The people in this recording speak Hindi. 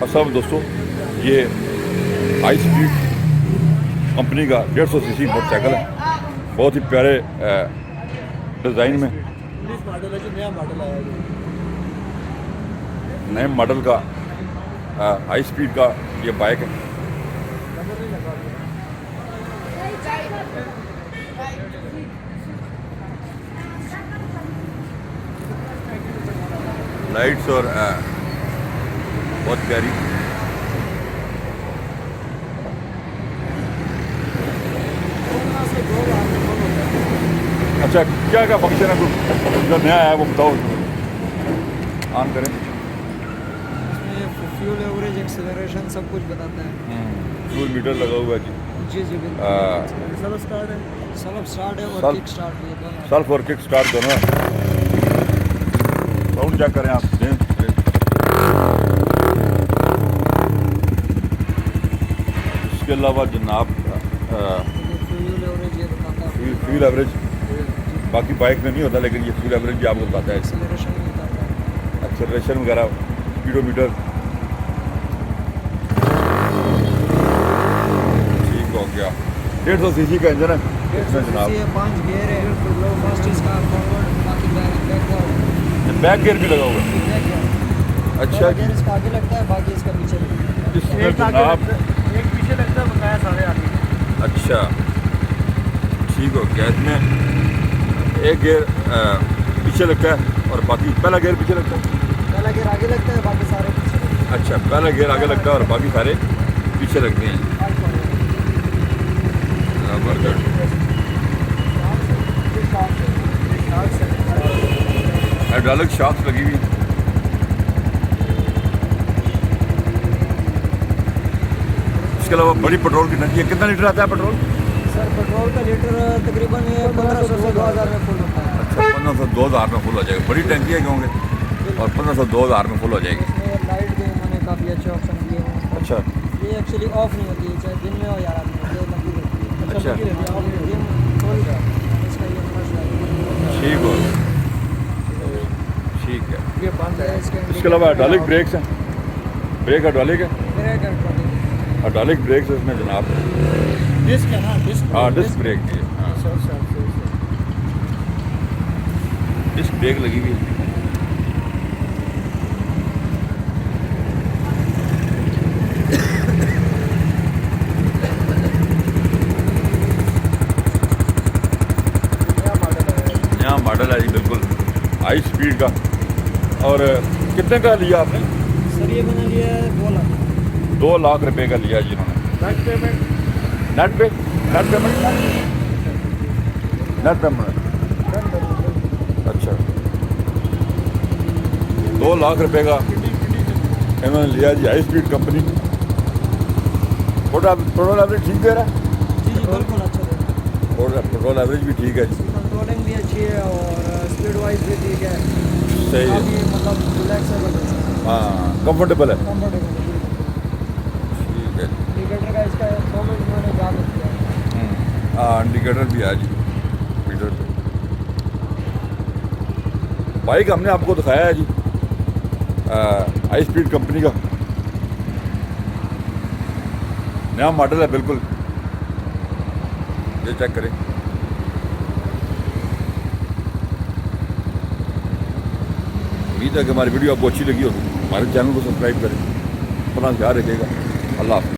अस्सलाम दोस्तों, ये हाई स्पीड कंपनी का 150 सीसी मोटरसाइकिल है। बहुत ही प्यारे डिज़ाइन में मॉडल है जो नया मॉडल आया है। नए मॉडल का हाई स्पीड का ये बाइक है। लाइट्स और बहुत प्यारी। अच्छा, क्या क्या फंक्शन है कुछ जो नया है वो बताओ। ऑन करें। इसमें फ्यूल एवरेज, एक्सेलरेशन सब कुछ बताता है। फ्यूल मीटर लगा हुआ है जी। जी जी बिल्कुल। सेल्फ स्टार्ट है और किक स्टार्ट भी है दोनों। सेल्फ और किक स्टार्ट दोनों है। साउंड चेक करें आप। इसके अलावा जनाब फ्यूल एवरेज ये बताता है। फ्यूल एवरेज बाकी बाइक में नहीं होता, लेकिन ये फ्यूल एवरेज भी आपको बताता है। एक्सेलरेशन भी बताता है। एक्सेलरेशन वगैरह, स्पीडोमीटर। ठीक हो गया। 150 सीसी का इंजन है इसमें जनाब। 5 गियर है। फर्स्ट इसका फॉरवर्ड, बाकी बैकवर्ड। बैक गियर भी लगा हुआ है। अच्छा जी। गियर इसका आगे लगता है, बाकी इसका पीछे लगता है। इसमें जनाब एक पीछे लगता है, बताया सारे आगे। अच्छा ठीक हो गया। इसमें एक गियर पीछे लगता है और बाकी पहला गियर पीछे लगता है। पहला गियर आगे लगता है, बाकी सारे पीछे लगते हैं। अच्छा, पहला गियर आगे लगता है और बाकी सारे पीछे लगते हैं। हाइड्रोलिक शॉक्स लगी हुई। इसके अलावा बड़ी पेट्रोल की टंकी है। कितना लीटर आता है पेट्रोल? सर पेट्रोल का लीटर तकरीबन 1500 से 2000 में फुल होता है। अच्छा, 1500 2000 में फुल हो जाएगा। बड़ी टंकी है क्योंकि और 1500 2000 में फुल हो जाएगी। इसमें लाइट भी उन्होंने काफ़ी अच्छे ऑप्शन दिए हैं। अच्छा, ये एक्चुअली ऑफ नहीं होती है, चाहे दिन में हो या रात में, ये लगी रहती है। अच्छा। लगी रहती है, ऑफ नहीं होती है। फुल इसका ये फ्लश लाइट ठीक हो, ठीक है। ये बंद है। इसके अलावा हाइड्रोलिक ब्रेक्स हैं। ब्रेक हाइड्रोलिक है। हाइड्रोलिक ब्रेक्स है इसमें जनाब। डिस्क है ना, डिस्क। हाँ, डिस्क ब्रेक की है। हाँ, डिस्क ब्रेक लगी हुई है। नया मॉडल है जी, बिल्कुल हाई स्पीड का। और कितने का लिया आपने? सर ये मैंने लिया है 2 लाख। 2 लाख रुपए का लिया जी इन्होंने। Net payment. Net payment. अच्छा, 2 लाख रुपए का इन्होंने लिया जी, high speed company. Petrol average ठीक दे रहा है। जी बिल्कुल अच्छा है। पेट्रोल एवरेज भी ठीक है जी। कंट्रोलिंग भी अच्छी है और स्पीड वाइज भी ठीक है। सही है। काफ़ी मतलब रिलैक्स है। हाँ, कंफर्टेबल है। कंफर्टेबल है। ठीक है। इंडिकेटर का इसका 100 मिनट मैंने याद रखा है। हाँ, इंडिकेटर भी है जी मीटर पे। बाइक हमने आपको दिखाया है जी, हाई स्पीड कंपनी का नया मॉडल है बिल्कुल। ये चेक करें। उम्मीद है कि हमारी वीडियो आपको अच्छी लगी होगी। हमारे चैनल को सब्सक्राइब करें। अपना ख्याल रखिएगा। अल्लाह हाफ़िज़।